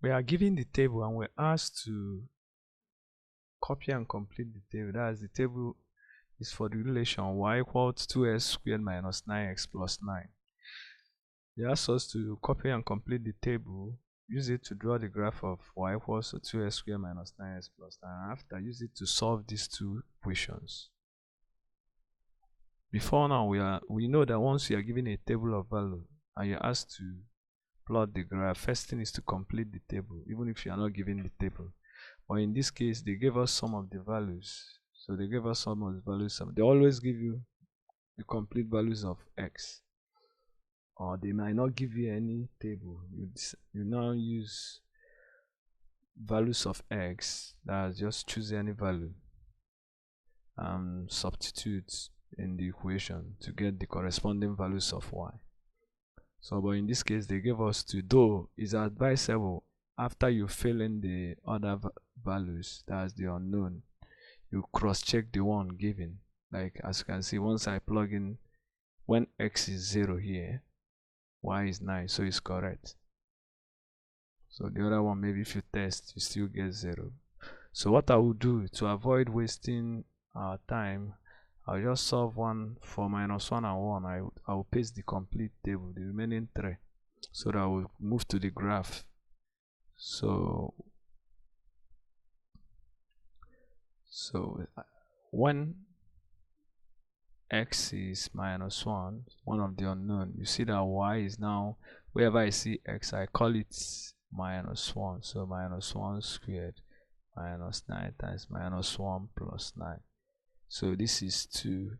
We are given the table and we're asked to copy and complete the table. That is, the table is for the relation y equals 2x squared minus 9x plus 9. They ask us to copy and complete the table, use it to draw the graph of y equals to 2x squared minus 9x plus 9. After, use it to solve these two equations. Before now, we know that once you are given a table of value and you're asked to plot the graph, first thing is to complete the table, even if you are not given the table. But in this case, they gave us some of the values. So they gave us some of the values. They always give you the complete values of x. Or they might not give you any table. You now use values of x. That's just choose any value and substitute in the equation to get the corresponding values of y. So, but in this case, they gave us to, though it's advisable after you fill in the other values, that's the unknown, you cross-check the one given. Like as you can see, once I plug in, when x is 0 here, y is 9, so it's correct. So the other one, maybe if you test, you still get 0. So what I will do to avoid wasting our time, I'll just solve one for minus 1 and 1. I will paste the complete table, the remaining 3, so that I will move to the graph. So when x is minus 1, one of the unknown, you see that y is now, wherever I see x, I call it minus 1. So minus 1 squared minus 9 times minus 1 plus 9. So this is 2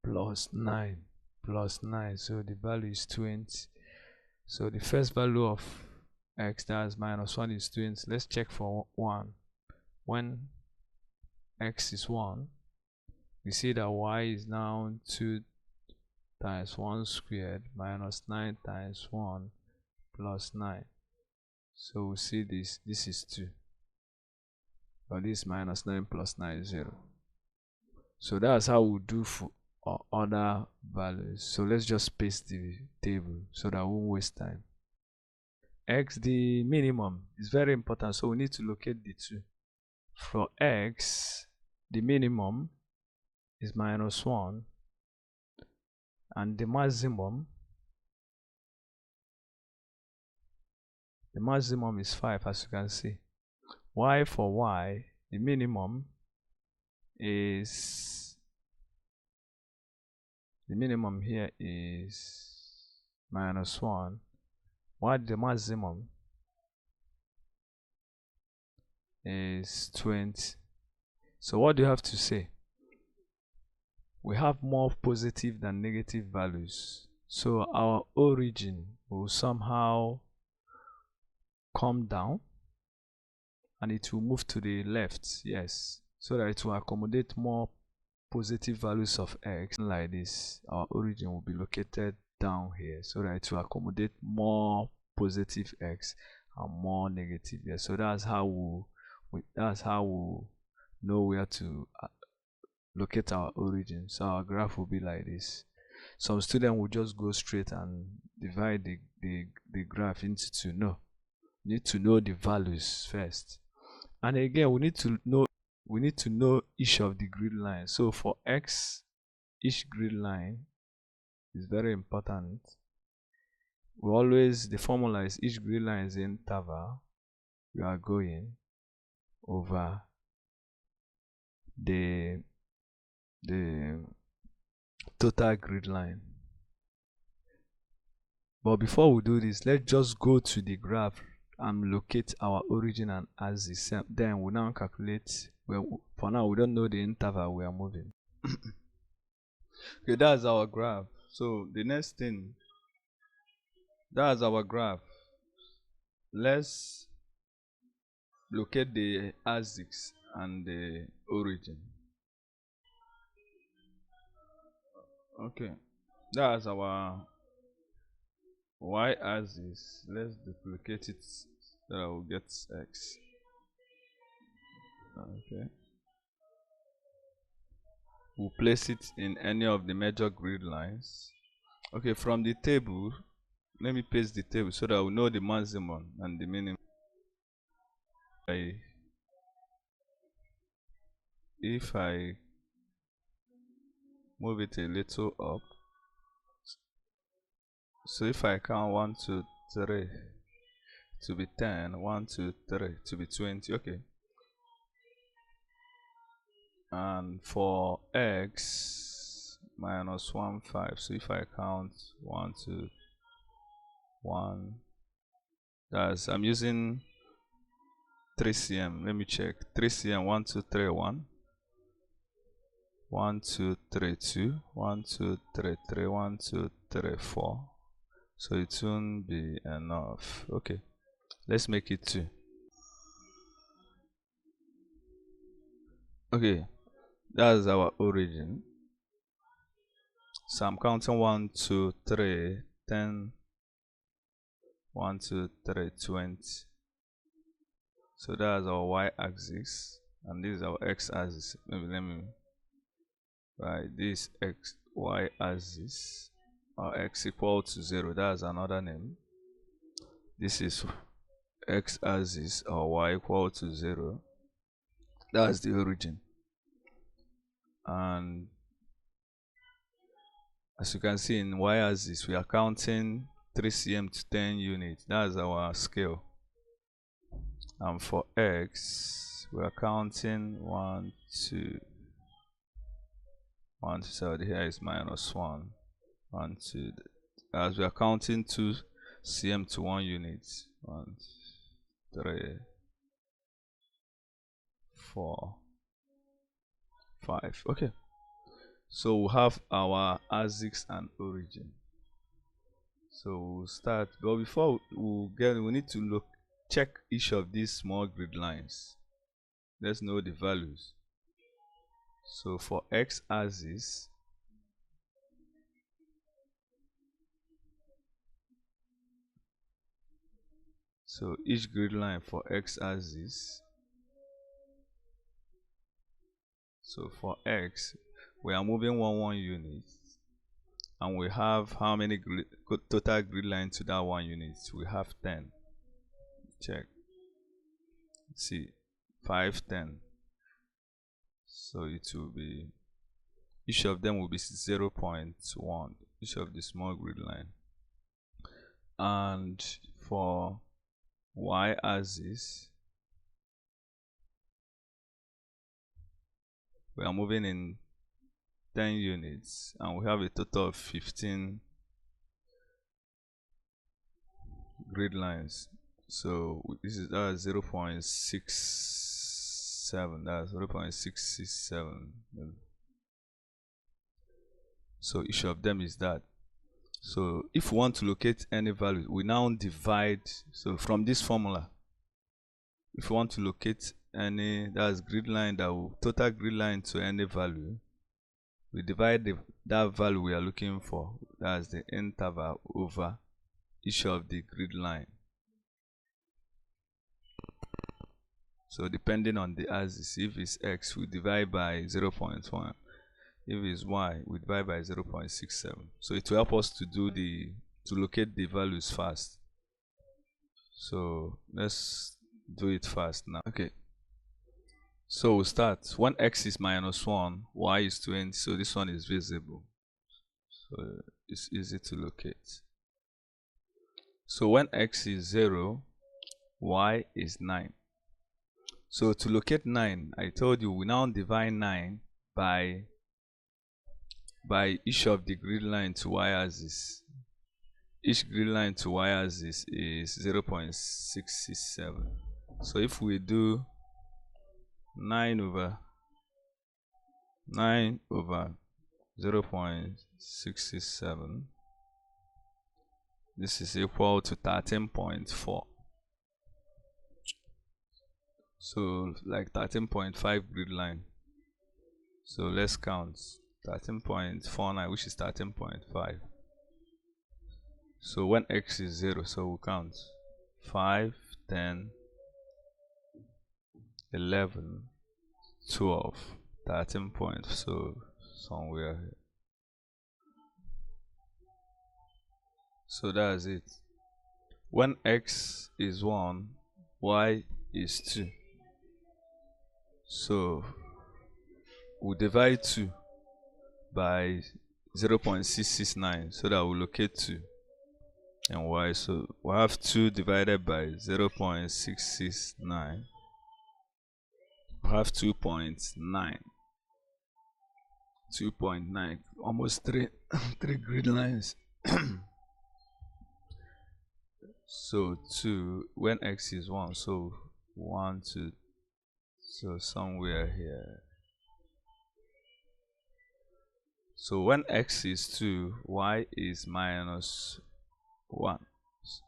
plus 9 plus 9. So the value is 20. So the first value of x, that's minus 1, is 20. Let's check for 1. When x is 1, we see that y is now 2 times 1 squared minus 9 times 1 plus 9. So we see this is 2. But this minus 9 plus 9 is 0. So that's how we do for other values. So let's just paste the table so that we won't waste time. X, the minimum, is very important, so we need to locate the 2. For x, the minimum is minus 1 and the maximum is 5, as you can see. Y, for y, the minimum here is minus 1, while the maximum is 20. So what do you have to say? We have more positive than negative values, so our origin will somehow come down and it will move to the left, yes, so that it will accommodate more positive values of x. Like this, our origin will be located down here so that it will accommodate more positive x and more negative x. So that's how we know where to locate our origin. So our graph will be like this. Some students will just go straight and divide the graph into 2. No, you need to know the values first, and again we need to know each of the grid lines. So for x, each grid line is very important. The formula is each grid line is the interval you are going over the total grid line. But before we do this, let's just go to the graph and locate our origin and axis. Then we now calculate. Well, for now we don't know the interval we are moving. Okay, that's our graph. So the next thing, that's our graph. Let's locate the axis and the origin. Okay, that's our y-axis. Let's duplicate it so that we'll get x. Okay, we'll place it in any of the major grid lines. Okay, from the table, let me paste the table so that we know the maximum and the minimum. if I move it a little up, so if I count 1 2 3 to be 10, 1 2 3 to be 20, okay. And for x minus 1 5, so if I count 1 2 1, that's, I'm using 3 cm. Let me check. 3 cm. 1 2 3 1 1 2 3 2 1 2 3 3 1 2 3 4. So it won't be enough. Okay, let's make it 2. Okay, that's our origin. So I'm counting 1 2 3 10 1 2 3 20. So that's our y-axis, and this is our x-axis. Maybe let me write this x y-axis, or x equal to 0. That's another name. This is x-axis, or y equal to 0. That's the origin. And as you can see, in y-axis we are counting 3 cm to 10 units. That's our scale. And for x, we are counting 1 2 1 2. So here is minus 1 1 2. As we are counting 2 cm to 1 unit. 1 3 4 5. Okay, so we have our axis and origin. So we'll start, but before we need to check each of these small grid lines. Let's know the values. So for x-axis, so each grid line for x-axis, so for x, we are moving 1 unit, and we have how many total grid lines to that 1 unit? We have 10. Check. See, 5 10. So it will be, each of them will be 0.1, each of the small grid line. And for y-axis, we are moving in 10 units, and we have a total of 15 grid lines. So this is 0.67. That's 0.667. So each of them is that. So if we want to locate any value, we now divide. So from this formula, if we want to locate any, that's grid line, that will total grid line to any value, we divide that value we are looking for, that's the interval, over each of the grid line. So depending on the axis, if it's x, we divide by 0.1. If it's y, we divide by 0.67. So it will help us to locate the values fast. So let's do it fast now. Okay, so we'll start. When x is minus 1, y is 20, so this one is visible, so it's easy to locate. So when x is 0, y is 9. So to locate 9, I told you we now divide 9 by each of the grid line to y-axis. Each grid line to y-axis is 0.667. So if we do 9 over 0.667, this is equal to 13.4. So like 13.5 grid line. So let's count 13.49, which is 13.5. So when x is 0, so we'll count 5 10 11 12 13 points, so somewhere here. So that's it. When x is 1, y is 2. So we'll divide 2 by 0.669 so that we'll locate 2 and y. So we have 2 divided by 0.669. We have 2.9. 2.9, almost 3 3 grid lines. So 2 when x is 1, so 1 2, so somewhere here. So when x is 2, y is minus 1.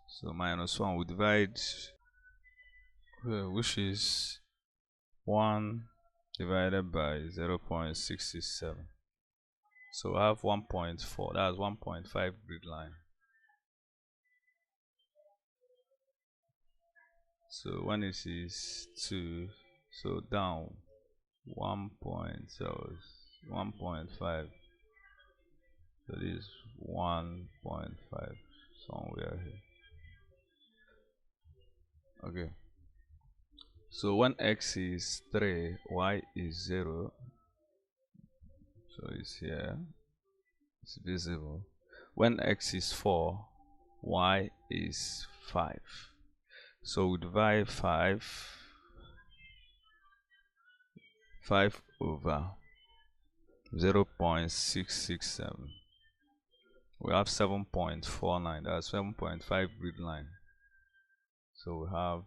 So minus 1 we divide, which is 1 divided by 0.667. So I have 1.4, that's 1.5 grid line. So when it is 2, so down 1.5. So this is 1.5 somewhere here. Okay. So when x is 3, y is 0. So it's here. It's visible. When x is 4, y is 5. So we divide 5 over 0.667. We have 7.49. That's 7.5 grid line. So we have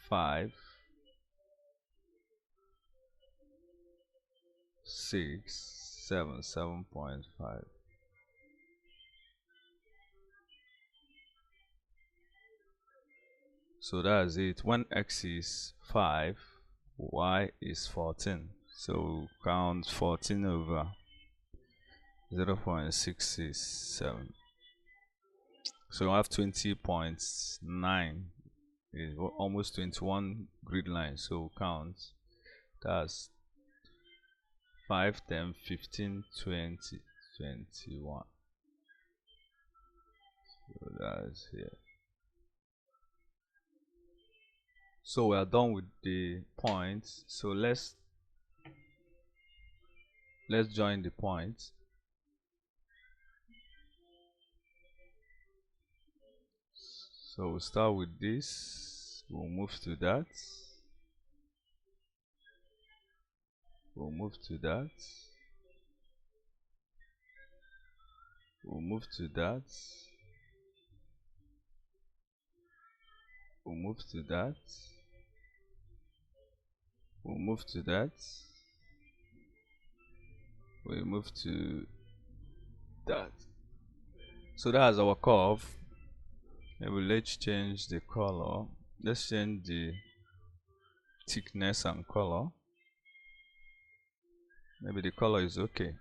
5, 6, 7, 7.5. So that's it. When x is 5, y is 14. So count 14 over 0.667. So we have 20.9. Is almost 21 grid lines. So count. That's 5, 10, 15, 20, 21. So that's here. So we are done with the points. So let's join the points. So we'll start with this. We'll move to that. We'll move to that. We'll move to that. We'll move to that. We'll move to that. We'll move to that. So that's our curve. Maybe let's change the color. Let's change the thickness and color. Maybe the color is okay.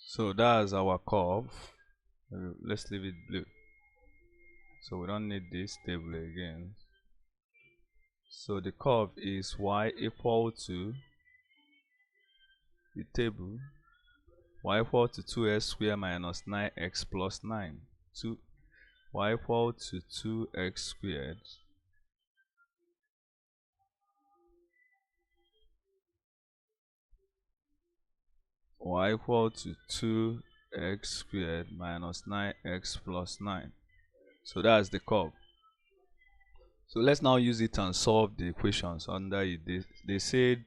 So that's our curve. Maybe let's leave it blue. So we don't need this table again. So the curve is y equal to the table y equal to 2x squared minus 9x plus 9. Y equal to 2x squared y equal to 2x squared minus 9x plus 9. So that's the curve. So let's now use it and solve the equations under it. They said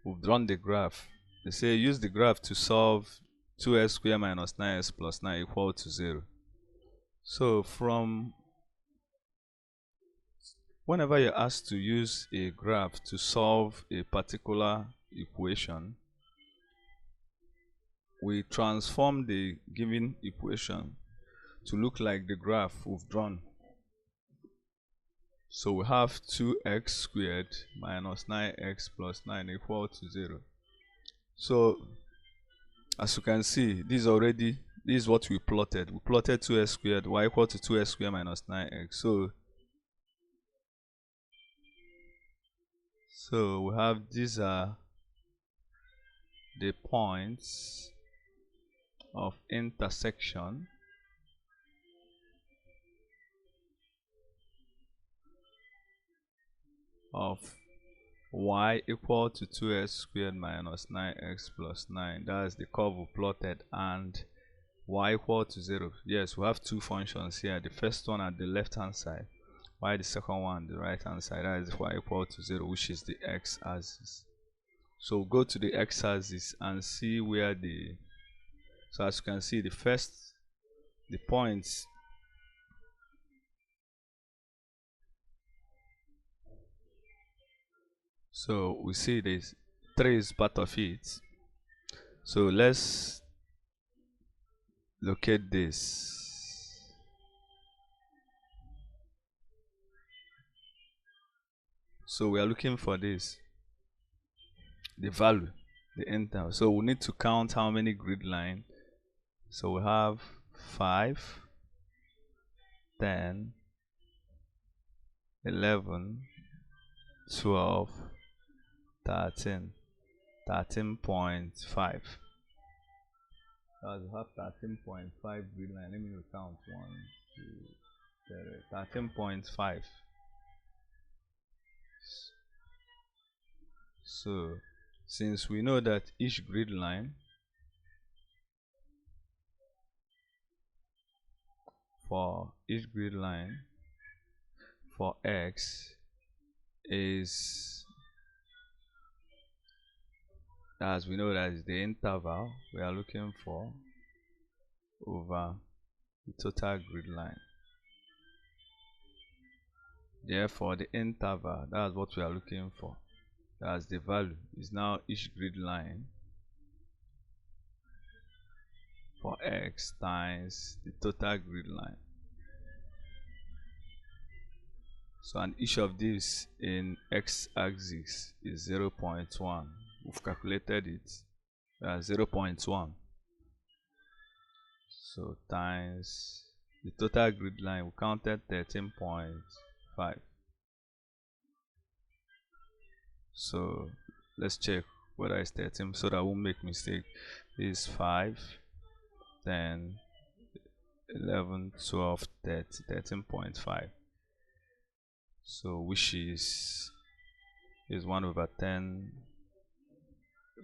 we've drawn the graph. They say use the graph to solve 2x squared minus 9x plus 9 equal to 0. So from whenever you're asked to use a graph to solve a particular equation, we transform the given equation to look like the graph we've drawn. So we have 2x squared minus 9x plus 9 equal to 0. So as you can see, this is what we plotted. We plotted 2x squared y equal to 2x squared minus 9x. So we have these are the points of intersection of y equal to 2x squared minus 9x plus 9. That is the curve we plotted, and y equal to 0. Yes, we have two functions here. The first one at the left hand side, while the second one on the right hand side. That is y equal to 0, which is the x-axis. So go to the x-axis and see where so as you can see, the points, so we see this 3 is part of it. So let's locate this. So we are looking for this, the value, the enter. So we need to count how many grid line. So we have 5, 10, 11, 12, 13, 13.5. We have 13.5 grid line. Let me count 1, 2, 3, 13.5. So since we know that each grid line for x is, as we know, that is the interval we are looking for over the total grid line. Therefore the interval, that's what we are looking for. That's the value, is now each grid line for x times the total grid line. So, and each of these in x-axis is 0.1. We've calculated it. That's 0.1. So times the total grid line, we counted 13.5. So let's check whether it's 13 so that I won't make mistake. This is 5, 10, 11, 12, 13.5. So which is 1/10.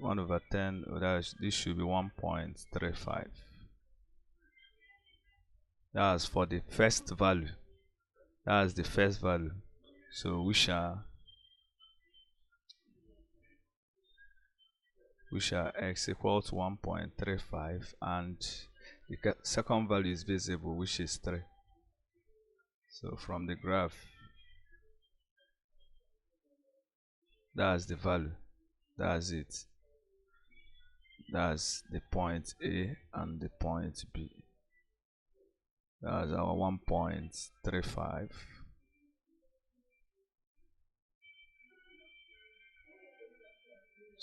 1/10. This should be 1.35. That's for the first value. That's the first value. So we shall x equal to 1.35, and the second value is visible, which is 3. So from the graph, that's the value, that's it, that's the point A and the point B. That's our 1.35.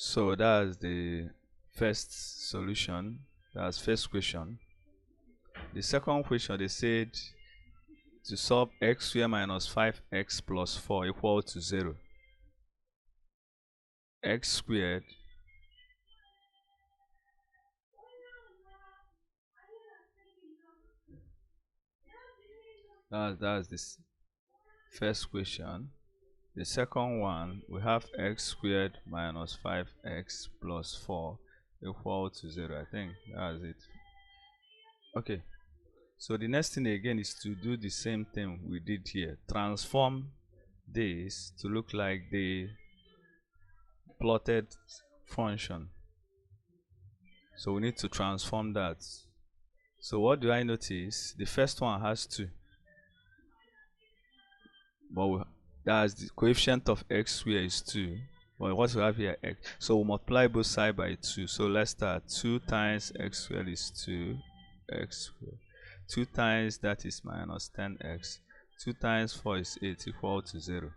So that's the first solution. That's first question. The second question, they said to solve x squared minus 5x plus 4 equal to 0. X squared that's this first question. The second one, we have x squared minus 5x plus 4 equal to 0. I think that's it. Okay, so the next thing again is to do the same thing we did here. Transform this to look like the plotted function. So we need to transform that. So what do I notice? The first one has 2, but that's the coefficient of x squared is 2. But what we have here, x. So we multiply both sides by 2. So let's start. 2 times x squared is 2 x squared. 2 times that is minus 10x. 2 times 4 is 8 equal to 0.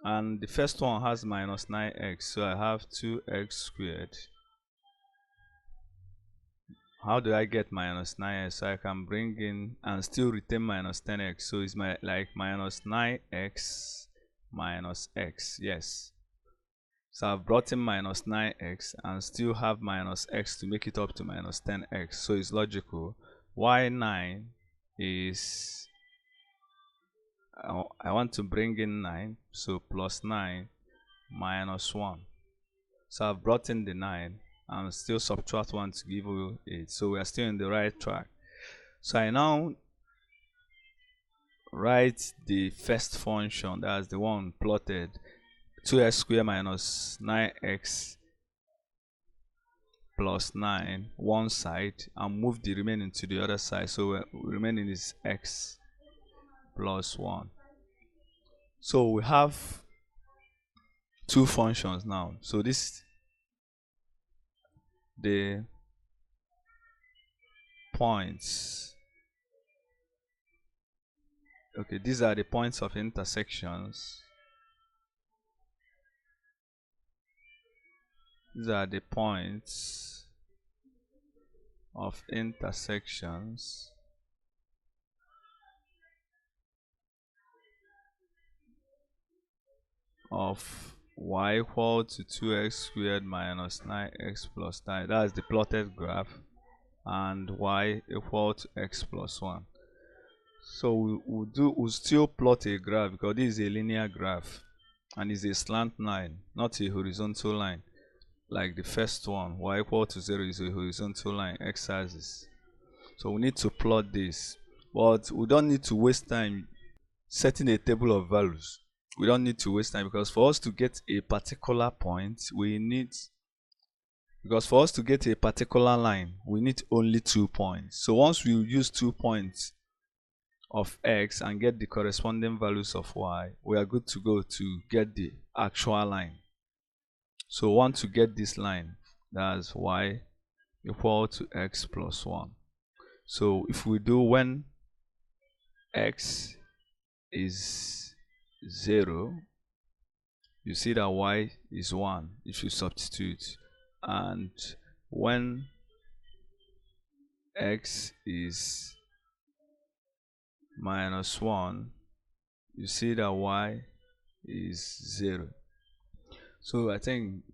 And the first one has minus 9x. So I have 2x squared. How do I get minus 9x? So I can bring in and still retain minus 10x. So it's like minus 9x minus x. Yes. So I've brought in minus 9x and still have minus x to make it up to minus 10x. So it's logical. Y9 is, I want to bring in 9, so plus 9 minus 1. So I've brought in the 9 and still subtract 1 to give you 8. So we are still in the right track. So I now write the first function, that's the one plotted, 2x squared minus 9x plus 9 one side, and move the remaining to the other side. So remaining is x plus 1. So we have two functions now. So this, the points, okay, these are the points of intersections. These are the points of intersections of y equal to 2x squared minus 9x plus 9. That's the plotted graph. And y equal to x plus 1. So we'll still plot a graph because this is a linear graph and it's a slant line, not a horizontal line like the first one. Y equal to 0 is a horizontal line, x-axis. So we need to plot this, but we don't need to waste time setting a table of values. We don't need to waste time because for us to get a particular point, for us to get a particular line, we need only 2 points. So once we use 2 points of x and get the corresponding values of y, we are good to go to get the actual line. So we want to get this line, that's y equal to x plus 1. So if we do when x is 0, you see that y is 1 if you substitute, and when x is minus 1, you see that y is 0. So I think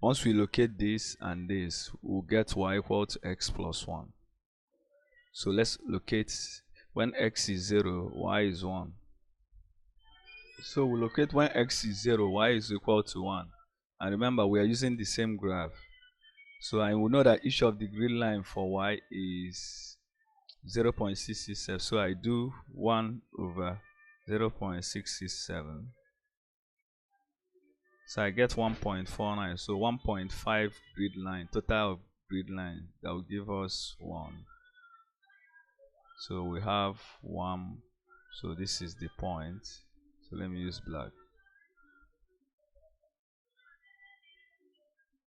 once we locate this and this, we'll get y equal to x plus 1. So let's locate when x is 0, y is 1. So we locate when x is 0, y is equal to 1. And remember, we are using the same graph. So I will know that each of the grid line for y is 0.667. So I do 1 over 0.667. So I get 1.49. So 1.5 grid line, total of grid line, that will give us 1. So we have 1. So this is the point. So let me use black.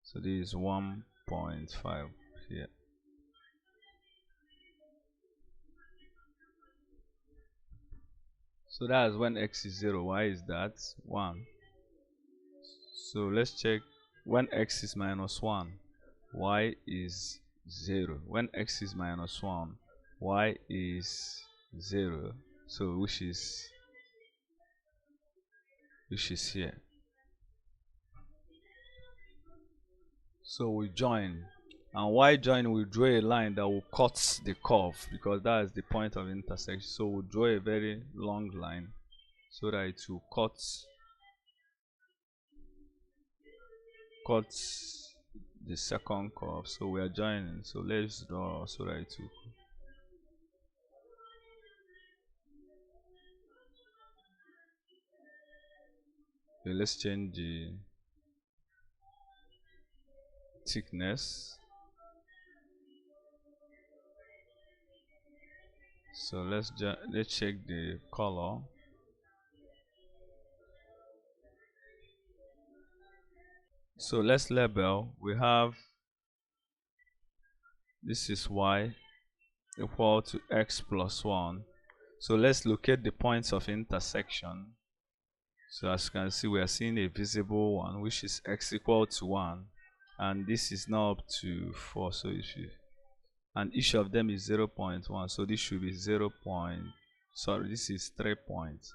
So this is 1.5 here. So that's when x is 0. Why is that? 1. So let's check when x is minus 1. Y is 0. When x is minus 1, y is 0. So which is here. So we join, and while join, we draw a line that will cut the curve because that is the point of intersection. So we'll draw a very long line so that it will cut the second curve. So we are joining. So let's draw so that it will. Okay, let's change the thickness. So let's check the color. So let's label. We have, this is y equal to x plus 1. So let's locate the points of intersection. So as you can see, we are seeing a visible one, which is x equal to 1, and this is now up to 4. So and each of them is 0.1. So this should be 0. Sorry, this is 3 points.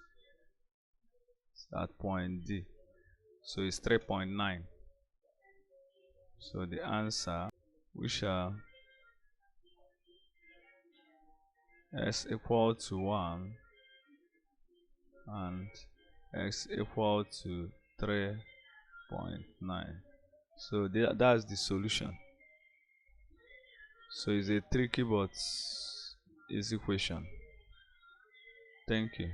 That point D. So it's 3.9. So the answer, we shall x equal to 1 and x equal to 3.9. So that's the solution. So it's a tricky but easy question. Thank you.